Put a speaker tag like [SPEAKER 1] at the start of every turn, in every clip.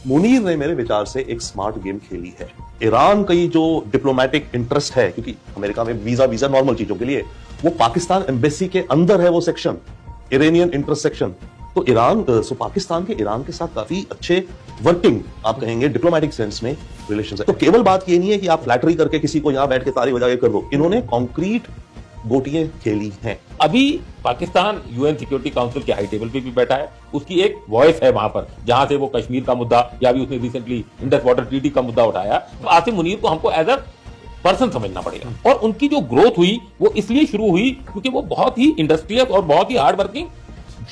[SPEAKER 1] मुनीर ने मेरे विचार से एक स्मार्ट गेम खेली है। ईरान का जो डिप्लोमेटिक इंटरेस्ट है, क्योंकि अमेरिका में वीजा नॉर्मल चीजों के लिए, वो पाकिस्तान एम्बेसी के अंदर है वो सेक्शन, इरानियन इंटरेस्ट सेक्शन। तो पाकिस्तान के ईरान के साथ काफी अच्छे वर्किंग, आप कहेंगे डिप्लोमेटिक सेंस में रिलेशन है। तो केवल बात ये नहीं है कि आप फ्लैटरी करके किसी को यहां बैठ के ताली बजा के कर दो, इन्होंने कॉन्क्रीट गोटियां खेली हैं।
[SPEAKER 2] अभी पाकिस्तान यूएन सिक्योरिटी काउंसिल के हाई टेबल पे भी बैठा है, उसकी एक वॉइस है वहां पर, जहां से वो कश्मीर का मुद्दा या अभी उसने रिसेंटली इंडस वाटर ट्रीटी का मुद्दा उठाया। तो आसिम मुनीर को हमको एज अ पर्सन समझना पड़ेगा। और उनकी जो ग्रोथ हुई वो इसलिए शुरू हुई क्योंकि वो बहुत ही इंडस्ट्रियस और बहुत ही हार्ड वर्किंग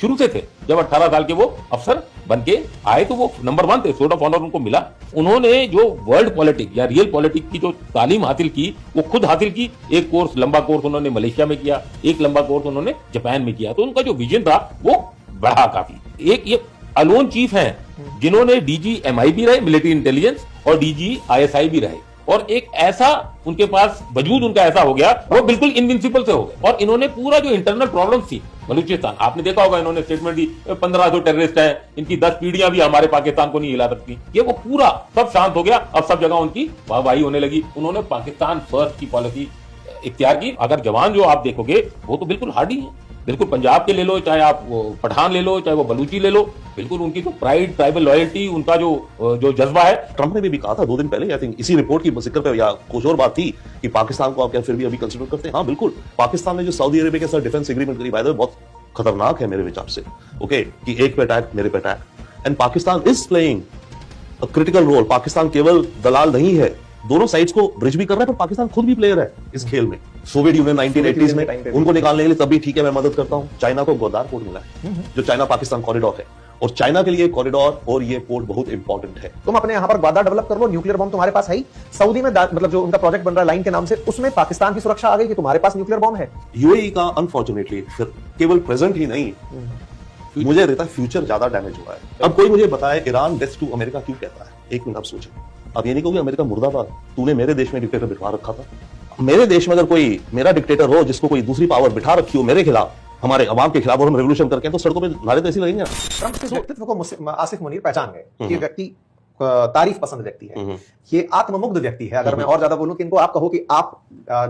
[SPEAKER 2] शुरू से थे। जब 18 साल के वो अफसर बन के आए तो वो नंबर 1 थे, सोर्ट ऑफ ऑनर उनको मिला। उन्होंने जो वर्ल्ड पॉलिटिक्स या रियल पॉलिटिक्स की जो तालीम हासिल की वो खुद हासिल की। एक कोर्स, लंबा कोर्स उन्होंने मलेशिया में किया, एक लंबा कोर्स उन्होंने जापान में किया। तो उनका जो विजन था वो बढ़ा काफी। एक ये अलोन चीफ हैं जिन्होंने डीजी एमआई भी रहे, मिलिट्री इंटेलिजेंस, और डीजी आईएसआई भी रहे। और एक ऐसा उनके पास वजूद उनका ऐसा हो गया, वो बिल्कुल इनविंसिबल से हो गए। और इन्होंने पूरा जो इंटरनल प्रॉब्लम थी बलूचिस्तान, आपने देखा होगा इन्होंने स्टेटमेंट दी, 1500 टेररिस्ट हैं, इनकी 10 पीढ़ियां भी हमारे पाकिस्तान को नहीं हिला सकती। ये वो पूरा सब शांत हो गया। अब सब जगह उनकी वाहवाही होने लगी। उन्होंने पाकिस्तान फर्स्ट की पॉलिसी इख्तियार की। अगर जवान जो आप देखोगे वो तो बिल्कुल हार्डी है, बिल्कुल पंजाब के ले लो, चाहे आप वो पठान ले लो, चाहे वो बलूची ले लो, बिल्कुल उनकी तो प्राइड, ट्राइबल लॉयल्टी, उनका जो जज्बा है।
[SPEAKER 1] ट्रंप ने भी कहा था 2 दिन पहले, आई थिंक इसी रिपोर्ट की जिक्र पे या कुछ और बात थी कि पाकिस्तान को आप क्या फिर भी अभी कंसीडर करते हैं। हाँ बिल्कुल, पाकिस्तान ने जो सऊदी अरेबिया के साथ डिफेंस एग्रीमेंट करी, बाय द वे बहुत खतरनाक है मेरे विचार से, ओके, कि एक पे अटैक मेरे पे attack. And Pakistan is playing a critical role. Pakistan केवल दलाल नहीं है, दोनों साइड्स को ब्रिज भी कर रहा है, पर पाकिस्तान खुद भी प्लेयर है इस खेल में। सोवियत यूनियन 1980s में उनको निकालने के लिए तब भी ठीक है, मैं मदद करता हूं। चाइना को गोदार पोर्ट मिला है, जो चाइना पाकिस्तान कॉरिडोर है, और चाइना के लिए कॉरिडोर और ये पोर्ट बहुत इंपॉर्टेंट है।
[SPEAKER 3] तुम अपने यहां पर ग्वादार डेवलप कर लो, न्यूक्लियर बॉम्ब तुम्हारे पास है ही। सऊदी में मतलब जो उनका प्रोजेक्ट बन रहा है लाइन के नाम से, उसमें पाकिस्तान की सुरक्षा आ गई कि तुम्हारे पास न्यूक्लियर बॉम्ब है।
[SPEAKER 1] यूएई का अनफॉर्चुनेटली केवल प्रेजेंट ही नहीं, मुझे रहता है फ्यूचर ज्यादा डैमेज हुआ है। अब कोई मुझे बताए ईरान डेथ टू अमेरिका क्यों कहता है? एक मिनट आप सोचें। अब ये नहीं कहोगे अमेरिका मुर्दाबाद, तूने मेरे देश में डिक्टेटर बिठा रखा था। मेरे देश में अगर कोई मेरा डिक्टेटर हो जिसको कोई दूसरी पावर बिठा रखी हो मेरे खिलाफ, हमारे अवाम के खिलाफ, और हम रेवोल्यूशन करके तो सड़कों पे नारे तो ऐसे लगेंगे।
[SPEAKER 3] ट्रंप के व्यक्तित्व को आसिफ मुनीर पहचान गए। ये व्यक्ति तारीफ पसंद व्यक्ति है, ये आत्ममुग्ध व्यक्ति है। अगर मैं और ज्यादा बोलूं कि इनको आप कहो कि आप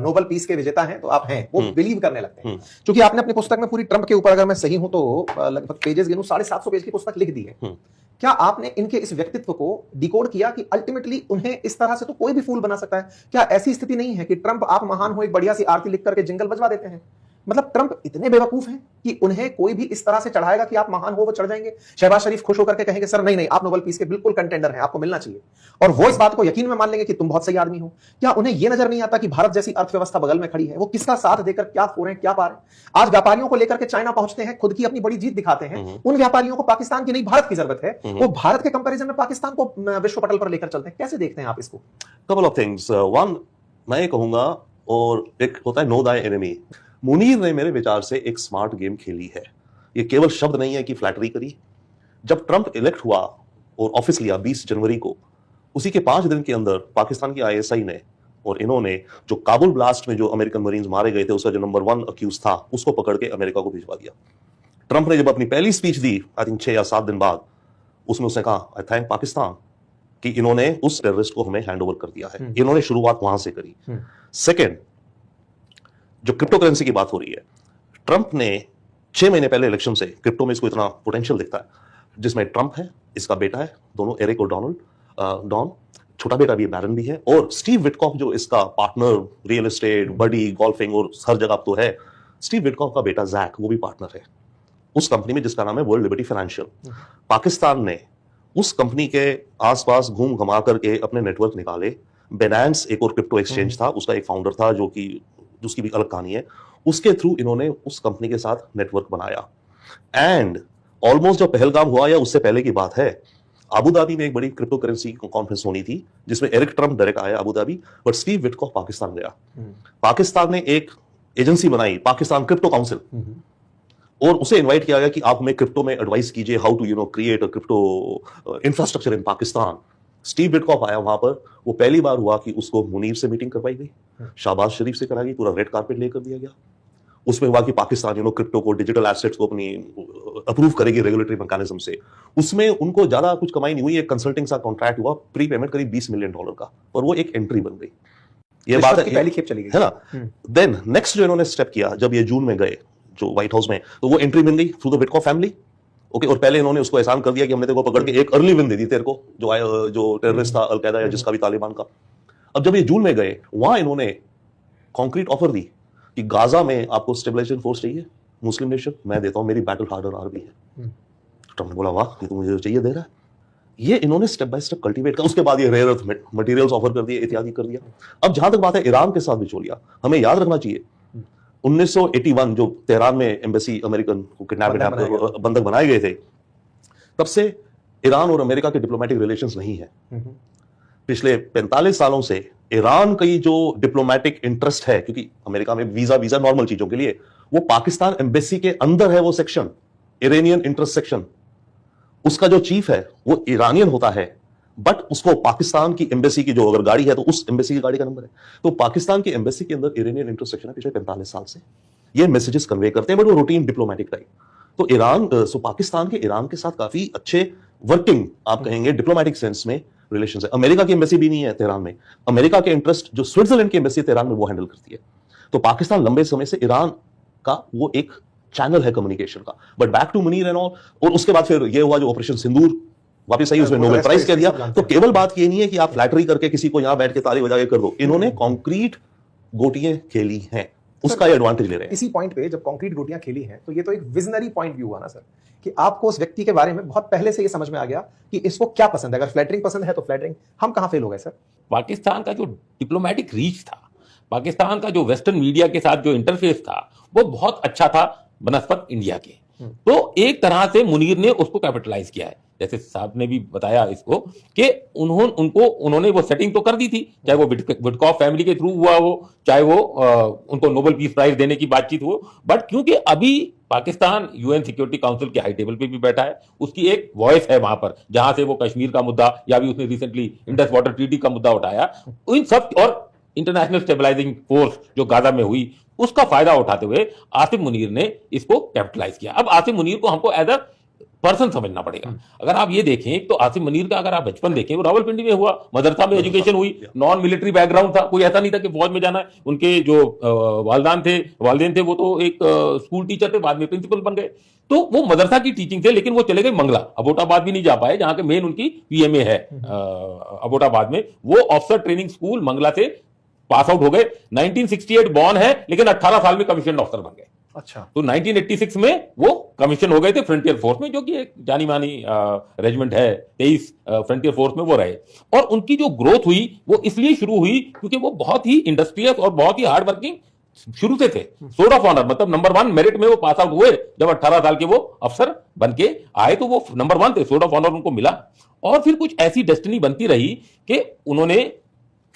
[SPEAKER 3] नोबेल पीस के विजेता हैं तो आप हैं, वो बिलीव करने लगते हैं। क्योंकि आपने अपनी पुस्तक में पूरी ट्रंप के ऊपर, अगर मैं सही हूं तो लगभग पेजेस गिनूं, 750 पेज की पुस्तक लिख दी है। क्या आपने इनके इस व्यक्तित्व को डिकोड किया कि अल्टीमेटली उन्हें इस तरह से तो कोई भी फूल बना सकता है? क्या ऐसी स्थिति नहीं है कि ट्रंप आप महान हो, एक बढ़िया सी आरती लिख करके जिंगल बजवा देते हैं? मतलब ट्रंप इतने बेवकूफ हैं कि उन्हें कोई भी इस तरह से चढ़ाएगा कि आप महान हो, वो चढ़ जाएंगे। शहबाज शरीफ खुश होकर के कहेंगे सर नहीं आप नोबेल पीस के बिल्कुल कंटेंडर हैं, आपको मिलना चाहिए, और वो इस बात को यकीन में मान लेंगे कि तुम बहुत सही आदमी हो। क्या उन्हें यह नजर नहीं आता कि भारत जैसी अर्थव्यवस्था बगल में खड़ी है, वो किसका साथ देकर क्या हो रहे हैं, क्या पा रहे हैं? आज व्यापारियों को लेकर के चाइना पहुंचते हैं, खुद की अपनी बड़ी जीत दिखाते हैं। उन व्यापारियों को पाकिस्तान की नहीं भारत की जरूरत है, वो भारत के कंपैरिजन में पाकिस्तान को विश्व पटल पर लेकर चलते हैं। कैसे देखते हैं आप इसको?
[SPEAKER 1] Couple of things. वन, मैं कहूंगा, और एक होता है नो दाई एनिमी। मुनीर ने मेरे विचार से एक स्मार्ट गेम खेली है। ये केवल शब्द नहीं है कि फ्लैटरी करी। जब ट्रंप इलेक्ट हुआ और ऑफिस लिया 20 जनवरी को, उसी के 5 दिन के अंदर पाकिस्तान की आईएसआई ने और इन्होंने जो काबुल ब्लास्ट में जो अमेरिकन मरीन्स मारे गए थे, उसका जो नंबर 1 अक्यूज था, उसको पकड़ के अमेरिका को भिजवा दिया। ट्रंप ने जब अपनी पहली स्पीच दी, आई थिंक 6 या 7 दिन बाद, उसमें उसने कहा आई थैंक पाकिस्तान कि इन्होंने उस टेररिस्ट को हमें हैंड ओवर कर दिया है। इन्होंने शुरुआत वहां से करी। सेकेंड, जो क्रिप्टो करेंसी की बात हो रही है, ट्रंप ने 6 महीने पहले इलेक्शन से क्रिप्टो में इसको इतना पोटेंशियल दिखता है, जिसमें ट्रंप है, इसका बेटा है, दोनों एरिक और डॉन, छोटा बेटा भी है, बैरन भी है, और स्टीव विटकॉफ जो इसका पार्टनर, रियल एस्टेट, बडी, गोल्फिंग और हर जगह तो है। स्टीव विटकॉफ का बेटा जैक, वो भी पार्टनर है उस कंपनी में जिसका नाम है वर्ल्ड लिबर्टी फाइनेंशियल। पाकिस्तान ने उस कंपनी के आसपास घूम घमा करके अपने नेटवर्क निकाले। बेनांस एक और क्रिप्टो एक्सचेंज था, उसका एक फाउंडर था जो कि उसकी भी अलग कहानी है, उसके थ्रू इन्होंने उस कंपनी के साथ नेटवर्क बनाया। एंड ऑलमोस्ट जब पहलगाम हुआ या उससे पहले की बात है, अबू धाबी में एक बड़ी क्रिप्टो करेंसी कॉन्फ्रेंस होनी थी जिसमें एरिक ट्रंप डायरेक्ट आया Abu Dhabi, but Steve Witkoff Pakistan गया। पाकिस्तान ने एक एजेंसी बनाई, पाकिस्तान क्रिप्टो काउंसिल, और उसे इनवाइट किया गया कि आप हमें क्रिप्टो में एडवाइस कीजिए, how to create a crypto infrastructure in Pakistan. Steve Witkoff आया वहां पर, वो पहली बार हुआ कि उसको मुनीर से मीटिंग करवाई गई, शाहबाज शरीफ से कराई गई, पूरा रेड कारपेट लेकर दिया गया। उसमें हुआ कि पाकिस्तान क्रिप्टो को, डिजिटल एसेट्स को अपनी अप्रूव करेगी रेगुलेटरी मैकेनिज्म से, उसमें उनको ज्यादा कुछ कमाई नहीं हुई। एक कंसल्टिंग सा कॉन्ट्रैक्ट हुआ, प्री पेमेंट करीब $20 मिलियन का, और वो एक एंट्री बन गई। ये बात है,
[SPEAKER 3] पहली खेप चली गई
[SPEAKER 1] है ना। देन नेक्स्ट जो इन्होंने स्टेप किया, जब ये जून में गए जो व्हाइट हाउस में, तो वो एंट्री बन गई through the Witkoff family. Okay, और पहले इन्होंने उसको एहसान कर दिया कि हमने तेरे को पकड़ के एक अर्ली विन दे दी तेरे को, जो टेररिस्ट था अलकायदा या जिसका भी तालिबान का। अब जब ये जून में गए, वहां इन्होंने कॉन्क्रीट ऑफर दी कि गाजा में आपको स्टेबलाइजेशन फोर्स चाहिए, मुस्लिम नेशन, मैं देता हूं, मेरी बैटल हार्डर आर्मी है। ट्रम्प ने बोला वाह, ये तो मुझे चाहिए दे रहा है। ये इन्होंने स्टेप बाय स्टेप कल्टीवेट कर, उसके बाद ये रेयर अर्थ मटेरियल्स ऑफर कर दिए, इत्यादि कर दिया। अब जहां तक बात है ईरान के साथ बिचौलिया, हमें याद रखना चाहिए 1981 जो तेहरान में एम्बेसी अमेरिकन को किडनैप बंधक बनाए गए थे, तब से ईरान और अमेरिका के डिप्लोमेटिक रिलेशंस नहीं है। पिछले 45 सालों से ईरान की जो डिप्लोमेटिक इंटरेस्ट है, क्योंकि अमेरिका में वीजा नॉर्मल चीजों के लिए, वो पाकिस्तान एम्बेसी के अंदर है। वो सेक्शन, इरानियन इंटरेस्ट सेक्शन, उसका जो चीफ है वो ईरानियन होता है, बट उसको पाकिस्तान की एम्बेसी की जो अगर गाड़ी है तो उस एम्बेसी की गाड़ी का नंबर है। तो पाकिस्तान की एम्बेसी के अंदर इरानियन इंटरेस्ट सेक्शन है पिछले 45 साल से। ये मैसेजेस कन्वे करते हैं, बट वो रूटीन डिप्लोमेटिक टाइप। तो पाकिस्तान के ईरान के साथ काफी अच्छे वर्किंग, आप कहेंगे डिप्लोमेटिक सेंस में, रिलेशन है। अमेरिका की एम्बेसी भी नहीं है तेहरान में, अमेरिका के इंटरेस्ट जो स्विट्जरलैंड की एम्बेसी तेहरान में वो हैंडल करती है। तो पाकिस्तान लंबे समय से ईरान का वो एक चैनल है कम्युनिकेशन का। But back to Munir and all, और उसके बाद फिर ये हुआ जो ऑपरेशन सिंदूर, वापस आई, उसमें नोबेल प्राइज कह दिया। तो केवल बात ये नहीं है कि आप फ्लैटरी करके किसी को यहां बैठ के ताली बजा के कर दो, इन्होंने कॉन्क्रीट गोटियां खेली हैं, उसका ये एडवांटेज ले रहे हैं।
[SPEAKER 3] इसी पॉइंट पे जब कॉन्क्रीट गोटियां खेली हैं, तो ये तो एक विजनरी पॉइंट व्यू हुआ ना सर, कि आपको उस व्यक्ति के बारे में बहुत पहले से ये समझ में आ गया कि इसको क्या पसंद है। अगर फ्लैटरिंग पसंद है तो फ्लैटरिंग। हम कहां फेल हो गए सर?
[SPEAKER 2] पाकिस्तान का जो डिप्लोमेटिक रीच था, पाकिस्तान का जो वेस्टर्न मीडिया के साथ जो इंटरफेस था, वो बहुत अच्छा था बनस्पत इंडिया के। तो एक तरह से मुनीर ने उसको कैपिटलाइज किया है। जैसे साहब ने भी बताया इसको कि उन्होंने वो सेटिंग तो कर दी थी, चाहे वो विटकॉफ फैमिली के थ्रू हुआ हो, चाहे वो उनको नोबेल पीस प्राइज देने की बातचीत हो। बट क्योंकि अभी पाकिस्तान यूएन सिक्योरिटी काउंसिल के हाई टेबल पे भी बैठा है, उसकी एक वॉइस है वहां पर, जहां से वो कश्मीर का मुद्दा, या भी उसने रिसेंटली इंडस वाटर ट्रीटी का मुद्दा उठाया, इन सब, और इंटरनेशनल स्टेबलाइजिंग फोर्स जो गाजा में हुई, उसका फायदा उठाते हुए आसिफ मुनीर ने इसको कैपिटलाइज किया। अब आसिफ मुनीर को हमको एज अ पर्सन समझना पड़ेगा। अगर आप ये देखें तो आसिफ मुनीर का अगर आप बचपन देखें, वो रावलपिंडी में हुआ, मदरसा में एजुकेशन हुई, नॉन मिलिट्री बैकग्राउंड था, कोई ऐसा नहीं था कि फौज में जाना है। उनके जो वालदेन थे वो तो एक स्कूल टीचर थे, बाद में प्रिंसिपल बन गए। तो वो मदरसा की टीचिंग थे, लेकिन वो चले गए मंगला, अबोटाबाद भी नहीं जा पाए, जहां के मेन उनकी पीएमए है अबोटाबाद में। वो ऑफिसर ट्रेनिंग स्कूल मंगला से पास आउट हो गए। 1968 बॉर्न है, लेकिन 18 साल में कमीशन ऑफिसर बन गए।
[SPEAKER 3] अच्छा।
[SPEAKER 2] तो 1986 में वो कमीशन हो गए थे फ्रंटियर फोर्स में, जो कि एक जानी मानी रेजिमेंट है, 23 फ्रंटियर फोर्स में वो रहे। और उनकी जो ग्रोथ हुई वो इसलिए शुरू हुई क्योंकि वो बहुत ही इंडस्ट्रियस और बहुत ही हार्ड वर्किंग शुरू से थे। सोर्ड ऑफ ऑनर, मतलब नंबर 1 मेरिट में वो पास आउट हुए। जब 18 साल के वो अफसर बन के आए तो वो नंबर 1 थे, सोर्ड ऑफ ऑनर उनको मिला। और फिर कुछ ऐसी डेस्टिनी बनती रही कि उन्होंने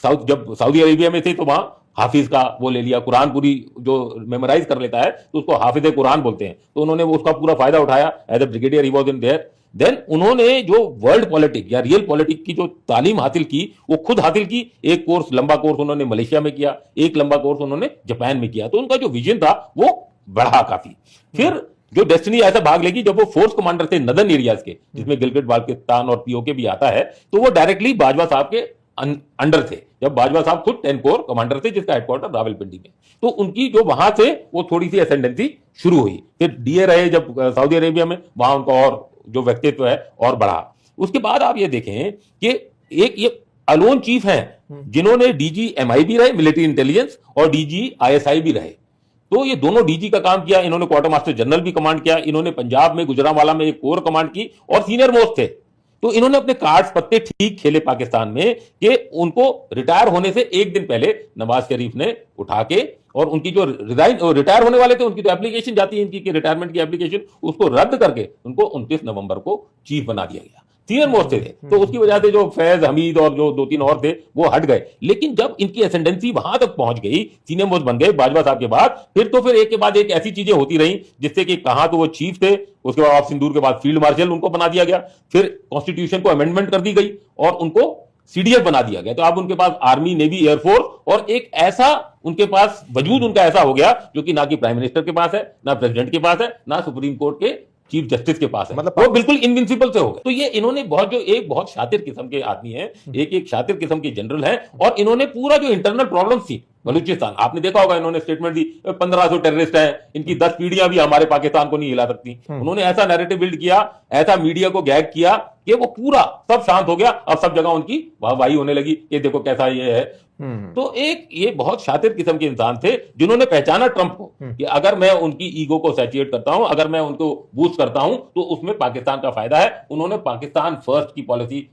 [SPEAKER 2] जब सऊदी अरेबिया में थे तो वहां हाफिज का वो ले लिया, कुरान पूरी जो मेमोराइज कर लेता है तो उसको हाफिज कुरान बोलते हैं। तो उन्होंने वो उसका पूरा फायदा उठाया। As a brigadier he was in there. Then उन्होंने जो वर्ल्ड पॉलिटिक्स या रियल पॉलिटिक्स की जो तालीम हासिल की, वो खुद हासिल की। एक कोर्स, लंबा कोर्स उन्होंने मलेशिया में किया, एक लंबा कोर्स उन्होंने जापान में किया। तो उनका जो विजन था वो बढ़ा काफी। फिर जो डेस्टिनी ऐसा भाग लेगी, जब वो फोर्स कमांडर थे नदर्न एरियाज के, जिसमें गिलगित बाल्टिस्तान और पीओके भी आता है, तो वो डायरेक्टली बाजवा साहब के अंडर थे। जब बाजवा साहब खुद 10 कोर कमांडर थे, जिसका हेडक्वार्टर रावलपिंडी में। तो उनकी जो वहां से वो थोड़ी सी एसेंडेंसी शुरू हुई। फिर डीए रहे जब सऊदी अरेबिया में, वहां उनका और जो व्यक्तित्व है और बढ़ा। उसके बाद आप ये देखें कि एक ये अलोन चीफ हैं जिन्होंने डीजी एमआई भी रहे, मिलिट्री इंटेलिजेंस, और डीजी आईएसआई भी रहे। तो ये दोनों डीजी का काम किया। इन्होंने क्वार्टर मास्टर जनरल भी कमांड किया। इन्होंने पंजाब में गुजरांवाला में एक कोर कमांड की और सीनियर मोस्ट थे। तो इन्होंने अपने कार्ड्स पत्ते ठीक खेले पाकिस्तान में कि उनको रिटायर होने से एक दिन पहले नवाज शरीफ ने उठा के, और उनकी जो रिटायर होने वाले थे उनकी तो एप्लीकेशन जाती है इनकी कि रिटायरमेंट की एप्लीकेशन, उसको रद्द करके उनको 29 नवंबर को चीफ बना दिया गया। सीनियर मोस्ट थे। तो उसकी वजह से जो फैज हमीद और जो 2-3 और थे वो हट गए। लेकिन जब इनकी एसेंडेंसी वहां तक पहुंच गई, सीनियर मोस्ट बन गए बाजवा साहब के बाद, फिर एक के बाद एक ऐसी चीजें होती रही जिससे कि कहां तो वो चीफ थे, उसके बाद सिंदूर के बाद फील्ड मार्शल उनको बना दिया गया। फिर कॉन्स्टिट्यूशन को अमेंडमेंट कर दी गई और उनको सीडीएस बना दिया गया। तो अब उनके पास आर्मी, नेवी, एयरफोर्स और एक ऐसा उनके पास वजूद उनका ऐसा हो गया जो कि ना कि प्राइम मिनिस्टर के पास है, ना प्रेसिडेंट के पास है, ना सुप्रीम कोर्ट के चीफ जस्टिस के पास है।
[SPEAKER 3] मतलब
[SPEAKER 2] वो बिल्कुल इनविंसिबल से हो गए। तो ये इन्होंने बहुत जो एक बहुत शातिर किस्म के आदमी हैं, एक शातिर किस्म के जनरल हैं, और इन्होंने पूरा जो इंटरनल प्रॉब्लम्स थी बलूचिस्तान, आपने देखा होगा इन्होंने स्टेटमेंट दी 1500 टेररिस्ट हैं, इनकी 10 पीढ़ियां भी हमारे पाकिस्तान को नहीं हिला सकती। उन्होंने ऐसा नैरेटिव बिल्ड किया, ऐसा मीडिया को गैग किया कि वो पूरा सब शांत हो गया। अब सब जगह उनकी वाहवाही होने लगी कि देखो कैसा ये है। तो एक ये बहुत शातिर किस्म के इंसान थे जिन्होंने पहचाना ट्रंप को कि अगर मैं उनकी ईगो को सैचुरेट करता हूं, अगर मैं उनको बूस्ट करता हूं तो उसमें पाकिस्तान का फायदा है। उन्होंने पाकिस्तान फर्स्ट की पॉलिसी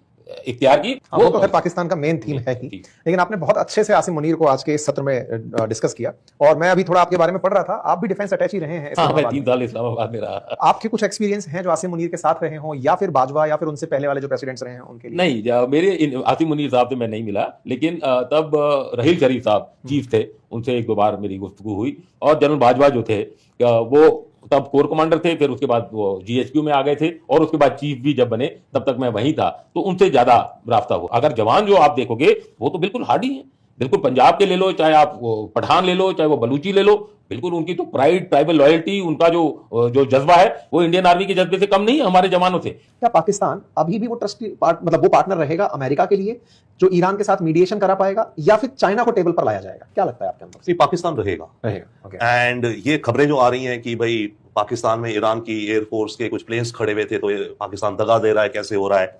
[SPEAKER 2] इख्तियार की।
[SPEAKER 3] वो तो खैर पाकिस्तान का मेन थीम है ही, लेकिन आपने बहुत अच्छे से आसिम मुनीर को आज के इस सत्र में डिस्कस किया, और मैं अभी थोड़ा आपके बारे में पढ़ रहा था, आप भी डिफेंस अटैच ही रहे हैं।
[SPEAKER 2] हाँ, मैं 3 साल इस्लामाबाद में रहा।
[SPEAKER 3] आपके कुछ एक्सपीरियंस हैं जो आसिम मुनीर के साथ रहे हों, या फिर बाजवा, या फिर उनसे पहले वाले जो प्रेसिडेंट्स रहे हैं उनके लिए?
[SPEAKER 2] नहीं, मेरे आसिम मुनीर साहब से मैं नहीं मिला, लेकिन तब रहील शरीफ साहब चीफ थे, उनसे 1-2 बार मेरी गुफ्तगू हुई। और जनरल बाजवा जो थे वो तब कोर कमांडर थे, फिर उसके बाद वो जीएचक्यू में आ गए थे, और उसके बाद चीफ भी जब बने तब तक मैं वहीं था, तो उनसे ज्यादा रास्ता हुआ। अगर जवान जो आप देखोगे वो तो बिल्कुल हार्ड ही है, बिल्कुल पंजाब के ले लो, चाहे आप वो पठान ले लो, चाहे वो बलूची ले लो, बिल्कुल उनकी तो प्राइड, ट्राइबल लॉयल्टी, उनका जो जज्बा है वो इंडियन आर्मी के जज्बे से कम नहीं है हमारे जवानों से।
[SPEAKER 3] क्या पाकिस्तान अभी भी वो मतलब वो पार्टनर रहेगा अमेरिका के लिए जो ईरान के साथ मीडिएशन करा पाएगा, या फिर चाइना को टेबल पर लाया जाएगा? क्या लगता है आपके अंदर?
[SPEAKER 1] पाकिस्तान रहेगा। एंड ये खबरें जो आ रही हैं कि भाई पाकिस्तान में ईरान की एयरफोर्स के कुछ प्लेन्स खड़े हुए थे तो पाकिस्तान दगा दे रहा है, कैसे हो रहा है।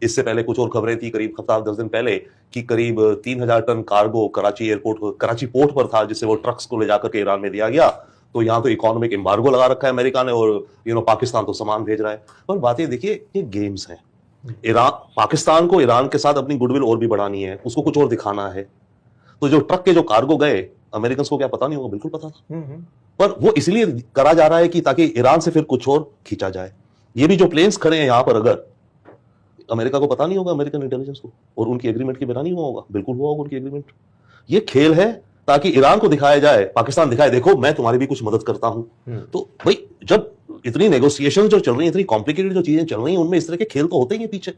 [SPEAKER 1] इससे पहले कुछ और खबरें थी करीब हफ्ता 10 दिन पहले कि करीब 3000 टन कार्गो कराची पोर्ट पर था, जिससे वो ट्रक्स को ले जाकर के ईरान में दिया गया। तो यहाँ तो इकोनॉमिक एम्बार्गो लगा रखा है अमेरिका ने, और पाकिस्तान तो सामान भेज रहा है। पर बातें देखिए, ये गेम्स हैं। पाकिस्तान को ईरान के साथ अपनी गुडविल और भी बढ़ानी है, उसको कुछ और दिखाना है। तो जो ट्रक के जो कार्गो गए, अमेरिकन को क्या पता नहीं होगा? बिल्कुल पता था, पर वो इसलिए करा जा रहा है कि ताकि ईरान से फिर कुछ और खींचा जाए। ये भी जो प्लेन्स खड़े हैं यहां पर, अगर अमेरिका को पता नहीं होगा, अमेरिकन इंटेलिजेंस को, और उनकी एग्रीमेंट की बिना नहीं हुआ होगा, बिल्कुल हुआ होगा उनकी एग्रीमेंट। ये खेल है ताकि ईरान को दिखाया जाए, पाकिस्तान दिखाए देखो मैं तुम्हारी भी कुछ मदद करता हूं। तो भाई जब इतनी नेगोशिएशन जो चल रही है, इतनी कॉम्प्लिकेटेड जो चीजें चल रही हैं, उनमें इस तरह के खेल तो होते ही हैं पीछे।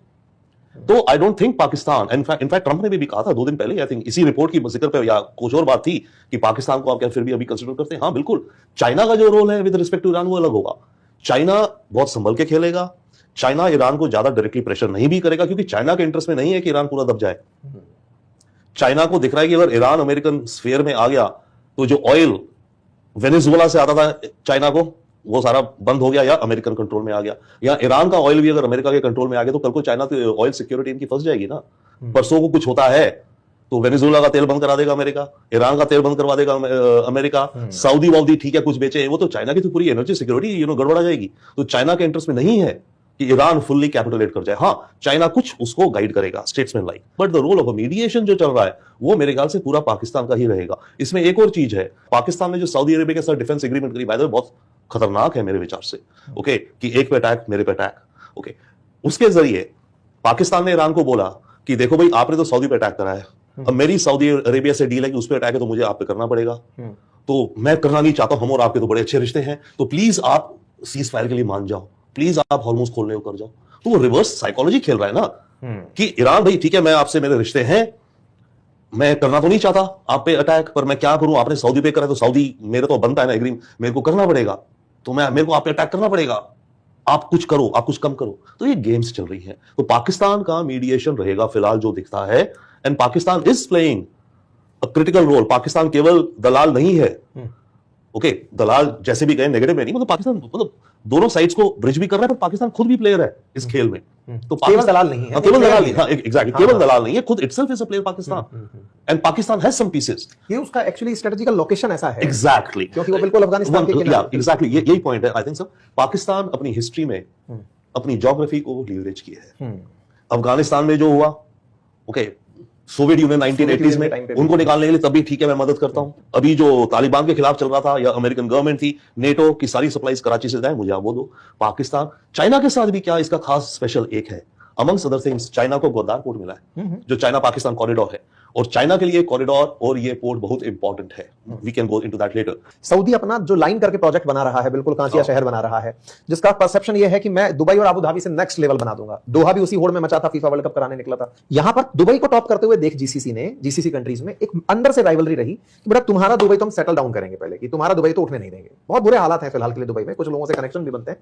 [SPEAKER 1] तो I don't think Pakistan, in fact Trump ने भी कहा था 2 दिन पहले, आई थिंक इसी रिपोर्ट की जिक्र पे या कुछ और बात थी कि पाकिस्तान को आप क्या फिर भी अभी कंसीडर करते हैं? हाँ बिल्कुल। चाइना का जो रोल है विद रिस्पेक्ट टू ईरान वो अलग होगा। चाइना बहुत संभल के खेलेगा। चाइना ईरान को ज्यादा डायरेक्टली प्रेशर नहीं भी करेगा, क्योंकि चाइना के इंटरेस्ट में नहीं है कि ईरान पूरा दब जाए। चाइना को दिख रहा है कि अगर ईरान अमेरिकन स्फीयर में आ गया तो जो ऑयल वेनेजुएला से आता था चाइना को, वो सारा बंद हो गया या अमेरिकन कंट्रोल में आ गया। या ईरान का ऑयल भी अगर अमेरिका के कंट्रोल में आ गया तो कल को चाइना तो ऑयल सिक्योरिटी इनकी फंस जाएगी ना। परसों को कुछ होता है तो वेनेजुएला का तेल बंद करा देगा अमेरिका, ईरान का तेल बंद करवा देगा अमेरिका, सऊदी वाउदी ठीक है कुछ बेचे, वो तो चाइना की तो पूरी एनर्जी सिक्योरिटी गड़बड़ा जाएगी। तो चाइना के इंटरेस्ट में नहीं है कि ईरान फुल्ली कैपिटुलेट कर जाए। हाँ, चाइना कुछ उसको गाइड करेगा, statesman like, but the role of mediation जो चल रहा है वो मेरे ख्याल से पूरा पाकिस्तान का ही रहेगा। इसमें एक और चीज है, पाकिस्तान ने जो सऊदी अरेबिया के साथ डिफेंस एग्रीमेंट करी, बाय द वे बहुत खतरनाक है मेरे विचार से, ओके, कि एक पे अटैक मेरे पे अटैक, ओके। उसके जरिए पाकिस्तान ने ईरान को बोला कि देखो भाई आपने तो सऊदी पे अटैक करा है, अब मेरी सऊदी अरेबिया से डील है कि उस पर अटैक है तो मुझे आप पे करना पड़ेगा। तो मैं करना नहीं चाहता, हम और आपके तो बड़े अच्छे रिश्ते हैं, तो प्लीज आप सीज फायर के लिए मान जाओ, प्लीज आप हॉर्मुज खोलने को कर जाओ। तो वो रिवर्स साइकोलॉजी खेल रहा है ना कि ईरान भाई ठीक है मैं आपसे मेरे रिश्ते हैं, मैं करना तो नहीं चाहता आप पे अटैक, पर मैं क्या करूं, आपने सऊदी पे करा तो सऊदी मेरे तो बनता है ना एग्रीमेंट, मेरे को करना पड़ेगा, तो मेरे को आप पे अटैक करना पड़ेगा, आप कुछ करो, आप कुछ कम करो। तो ये गेम्स चल रही है। तो पाकिस्तान का मीडिएशन रहेगा फिलहाल जो दिखता है, and Pakistan is playing a critical role. Pakistan केवल दलाल नहीं है, ओके, दलाल जैसे भी गए नेगेटिव में नहीं, मतलब पाकिस्तान मतलब दोनों साइड्स को ब्रिज भी कर रहा है, पर पाकिस्तान खुद भी प्लेयर है इस खेल में। तो
[SPEAKER 3] केवल दलाल नहीं है,
[SPEAKER 1] केवल दलाल नहीं, एग्जैक्टली, केवल दलाल नहीं है, खुद itself is a player Pakistan, and Pakistan has some pieces.
[SPEAKER 3] ये उसका एक्चुअली स्ट्रेटेजिकल लोकेशन ऐसा है,
[SPEAKER 1] एग्जैक्टली,
[SPEAKER 3] क्योंकि वो बिल्कुल अफगानिस्तान के किनारे,
[SPEAKER 1] एग्जैक्टली, यही पॉइंट है। आई थिंक सर पाकिस्तान अपनी हिस्ट्री में अपनी ज्योग्राफी को लीवरेज किया है। अफगानिस्तान में जो हुआ, ओके, सोवियत यूनियन 1980s में उनको निकालने के लिए तभी ठीक है मैं मदद करता हूं। अभी जो तालिबान के खिलाफ चल रहा था या अमेरिकन गवर्नमेंट थी, नेटो की सारी सप्लाईज कराची से जाए, मुझे आप वो दो। पाकिस्तान चाइना के साथ भी क्या इसका खास स्पेशल एक है, अमंग्स अदर थिंग्स चाइना को ग्वादार पोर्ट मिला है, जो चाइना पाकिस्तान कॉरिडोर है, और चाइना के लिए कॉरिडोर और ये पोर्ट बहुत इंपॉर्टेंट है. We can go into that later.
[SPEAKER 3] Saudi अपना जो लाइन करके प्रोजेक्ट बना रहा है, बिल्कुल कांसिया शहर बना रहा है, जिसका परसेप्शन ये है कि मैं दुबई और अबू धाबी से नेक्स्ट लेवल बना दूंगा. दोहा भी उसी होड़ में मचा था, फीफा वर्ल्ड कप कराने निकला था. यहां पर दुबई को टॉप करते हुए देख जीसीसी कंट्रीज में एक अंदर से राइवलरी रही कि बेटा तुम्हारा दुबई तो हम सेटल डाउन करेंगे पहले, कि तुम्हारा दुबई तो उठने नहीं देंगे. बहुत बुरे हालात हैं फिलहाल के लिए दुबई में, कुछ लोगों से कनेक्शन भी बनते हैं.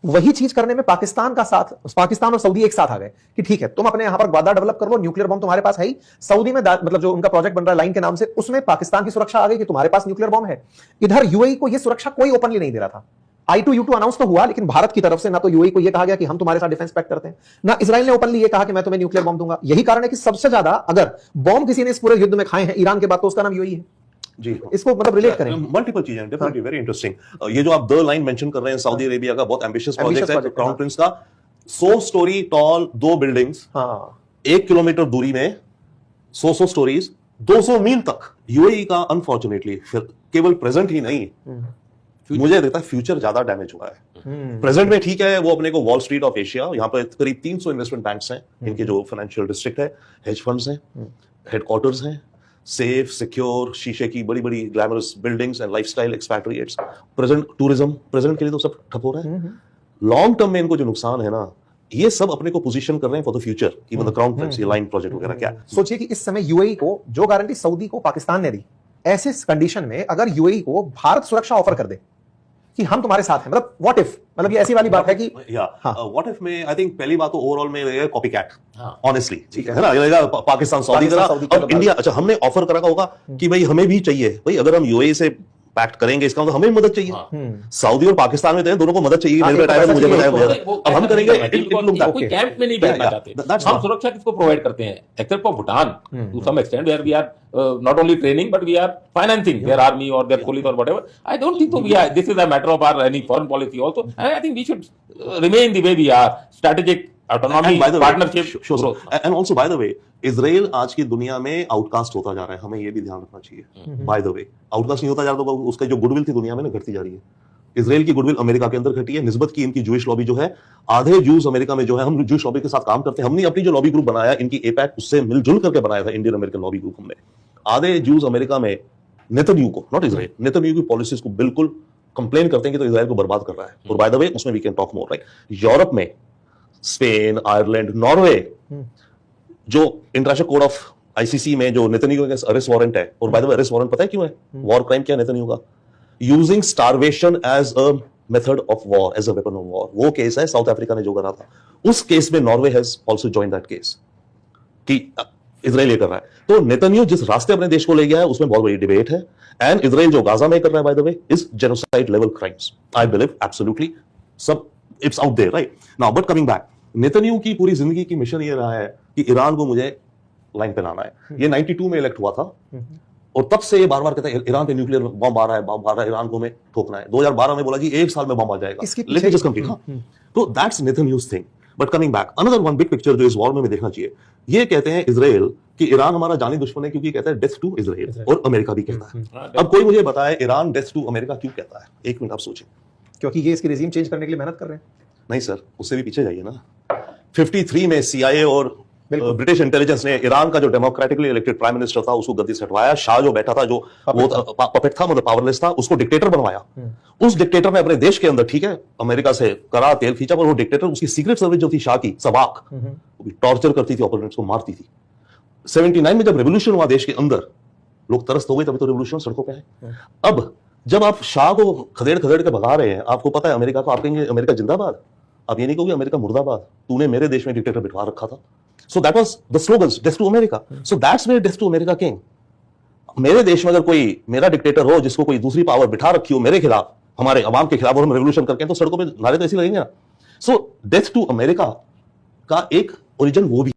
[SPEAKER 3] वही चीज करने में पाकिस्तान और सऊदी एक साथ आ गए कि ठीक है, तुम अपने यहां पर ग्वादा डेवलप कर लो, न्यूक्लियर बम तुम्हारे पास है ही. सऊदी में मतलब जो उनका प्रोजेक्ट बन रहा है लाइन के नाम से, उसमें पाकिस्तान की सुरक्षा आ गई कि तुम्हारे पास न्यूक्लियर बम है. इधर यूएई को यह सुरक्षा कोई ओपनली नहीं दे रहा था. I2U2 अनाउंस तो हुआ, लेकिन भारत की तरफ से ना तो यूएई को यह कहा गया कि हम तुम्हारे साथ डिफेंस पैक्ट करते हैं, ना इजराइल ने ओपनली यह कहा कि मैं तुम्हें न्यूक्लियर बम दूंगा. यही कारण है कि सबसे ज्यादा अगर बॉम्ब किसी ने इस पूरे युद्ध में खाए हैं ईरान के बाद, तो उसका नाम यूएई है.
[SPEAKER 1] जी,
[SPEAKER 3] इसको मतलब रिलेट करें.
[SPEAKER 1] मल्टीपल चीजें, डेफिनेटली वेरी इंटरेस्टिंग. ये जो आप द लाइन मेंशन कर रहे हैं, सऊदी अरेबिया का बहुत एम्बिशियस प्रोजेक्ट है. क्राउन प्रिंस का 100 स्टोरी टॉल 2 बिल्डिंग्स, 1 किलोमीटर दूरी में 100 स्टोरीज, 200 मील तक. यूएई का अनफॉर्चुनेटली केवल प्रेजेंट ही नहीं, मुझे लगता है फ्यूचर ज्यादा डैमेज हुआ है. प्रेजेंट में ठीक है, वो अपने को वॉल स्ट्रीट ऑफ एशिया, यहाँ पर करीब 300 इन्वेस्टमेंट बैंक्स हैं, इनके जो फाइनेंशियल डिस्ट्रिक्ट है, हेज फंड्स हैं, हेडक्वार्टर्स हैं, सेफ सिक्योर शीशे की बड़ी बड़ी glamorous buildings and lifestyle expatriates. Present tourism present के लिए तो सब ठप हो रहा है. लॉन्ग टर्म में इनको जो नुकसान है ना, ये सब अपने को पोजीशन कर रहे हैं for the future. Even the crown Prince, ये लाइन प्रोजेक्ट वगैरह क्या है.
[SPEAKER 3] सोचिए कि इस समय यूएई को जो गारंटी सऊदी को पाकिस्तान ने दी, ऐसे कंडीशन में अगर यूएई को भारत सुरक्षा ऑफर कर दे कि हम तुम्हारे साथ हैं, मतलब व्हाट इफ, मतलब ये ऐसी वाली बात है कि
[SPEAKER 1] व्हाट इफ में आई थिंक पहली बात तो ओवरऑल में रहेगा कॉपी कैट, ऑनेस्टली, ठीक है ना. ये रहेगा पाकिस्तान सऊदी का. अब इंडिया, अच्छा हमने ऑफर करा होगा कि भाई हमें भी चाहिए, भाई अगर हम यूएई से पैक्ट करेंगे इसका मतलब हमें मदद चाहिए. सऊदी और पाकिस्तान में तो दोनों को मदद चाहिए. मेरे बताया, मुझे बताया, अब हम करेंगे.
[SPEAKER 2] कोई कैंप में नहीं बैठना चाहते. हम सुरक्षा किसको प्रोवाइड करते हैं, except for Bhutan to some extent, where we are not only training but we are financing their army or their police or whatever. I don't think so. This is a matter of our any foreign policy also. And I think we should remain the way we are. Strategic autonomy, partnership, growth.
[SPEAKER 1] And also by the way, Israel आज की दुनिया में outcast होता जा रहा है. हमें ये भी ध्यान रखना चाहिए. बाय द वे, आउटकास्ट नहीं होता जा रहा तो उसका जो गुडविल थी दुनिया में ना घटती जा रही है. इजराइल की गुडविल अमेरिका के अंदर घटी है निस्बत की इनकी जूइश लॉबी जो है. आधे जूस अमेरिका में जो है, हम जूइश लॉबी के साथ काम करते हैं. हमने अपनी जो लॉबी ग्रुप बनाया, इनकी एपैक, उससे मिलजुल करके बनाया था इंडियन अमेरिकन लॉबी ग्रुप. हमने आधे जूस अमेरिका में नेतन्याहू को, नॉट इजराइल, नेतन्याहू की पॉलिसीज को बिल्कुल कंप्लेन करते हैं कि तो इजराइल को बर्बाद कर रहा है. और बाय द वे उसमें we can talk more, right. Europe में स्पेन, आयरलैंड, नॉर्वे, जो इंटरनेशनल कोड ऑफ आईसीसी में जो नेतन्याहू के अगेंस्ट अरेस्ट वारंट है. और by the way arrest warrant पता है क्यों है? वॉर क्राइम किया नेतन्याहू का, using starvation as a method of war, as a weapon of war. वो केस है साउथ अफ्रीका ने जो करा था. उस केस में Norway has also join that case कि इजराइल ये कर रहा है. तो नेतन्याहू जिस रास्ते अपने देश को ले गया है उसमें बहुत बड़ी डिबेट है. एंड इजराइल जो गाजा में कर रहा है, by the way, is genocide level crimes. I believe absolutely, सब it's out there, right now. But coming back, Netanyahu की पूरी जिंदगी की मिशन ये रहा है कि ईरान को मुझे लाइन पे लाना है. ये 92 में इलेक्ट हुआ था और तब से ये बार बार कहता है ईरान पे न्यूक्लियर बम आ रहा है, बम आ रहा है, ईरान को हमें ठोकना है. 2012 में बोला जी 1 साल में बम आ जाएगा, लेकिन जस्ट कंप्लीट. तो that's Netanyahu's thing. But coming back, another one big picture जो इस वॉर में देखना चाहिए. ये कहते हैं इजराइल कि ईरान हमारा जानी दुश्मन है, क्योंकि कहता है डेथ टू इजराइल, और अमेरिका भी कहता है. अब कोई मुझे बताए ईरान डेथ टू अमेरिका क्यों कहता है? एक मिनट आप सोचें.
[SPEAKER 3] क्योंकि ये इसकी रेजिम चेंज करने के लिए मेहनत कर रहे हैं.
[SPEAKER 1] नहीं सर, उससे भी पीछे जाइए ना. 53 में सीआईए और ब्रिटिश इंटेलिजेंस ने ईरान का जो डेमोक्रेटिकली इलेक्टेड प्राइम मिनिस्टर था उसको गद्दी से हटवाया. शाह जो बैठा था, जो वो पपेट था, मतलब पावरलेस था, उसको डिक्टेटर बनवाया. उस डिक्टेटर ने अपने देश के अंदर, ठीक है, अमेरिका से करा, तेल खींचा, पर वो डिक्टेटर, उसकी सीक्रेट सर्विस जो थी शाह की, सबाक, टॉर्चर करती थी, ऑपोनेंट्स को मारती थी. 79 में जब रेवोल्यूशन हुआ देश के अंदर, लोग तरस हो गए, तभी तो रेवोल्यूशन सड़कों पे है. अब जब आप शाह को खदेड़ खदेड़ के भगा रहे हैं, आपको पता है अमेरिका को, आप कहेंगे अमेरिका जिंदाबाद, आप ये नहीं कहोगे अमेरिका मुर्दाबाद, तूने मेरे देश में डिक्टेटर बिठवा रखा था. So that was the slogans, death to America. So that's where death to America came. मेरे देश में अगर कोई मेरा डिक्टेटर हो, जिसको कोई दूसरी पावर बिठा रखी हो मेरे खिलाफ, हमारे अवाम के खिलाफ, और हम रेवोल्यूशन करके तो सड़कों पे नारे तो ऐसे लगेंगे ना. सो डेथ टू अमेरिका का एक ओरिजिन वो भी